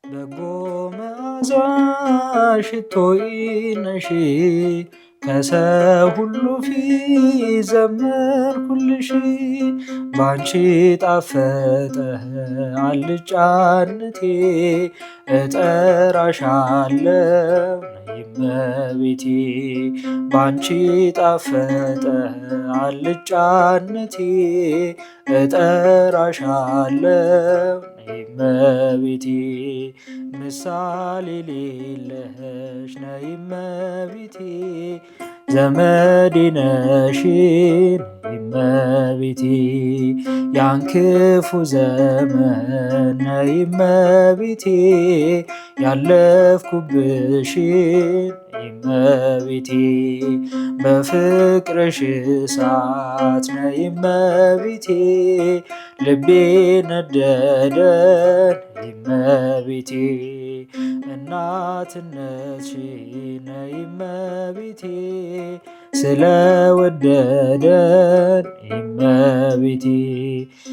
በጎ መዓዛ ሽቶዬ ነሽ ከሰው ሁሉ ፊት ዘመርኩልሽ። ባንቺ ጣፈጠ አልጫነቴ እጠራሻለሁ ነይ እመቤቴ። ባንቺ ጣፈጠ አልጫነቴ እጠራሻለሁ ነይ እመቤቴ። ምሳሌ የሌለሽ ነይ እመቤቴ ዘመዴ ነሽ ነይ እመቤቴ። ያን ክፉ ዘመን ነይ እመቤቴ ያለፍኩብሽ ነይ እመቤቴ። በፍቅርሽ እሳት ነይ እመቤቴ ልቤ ነደደ ነይ እመቤቴ። እናትነትሽን ነይ እመቤቴ ስለወደደን ነይ እመቤቴ።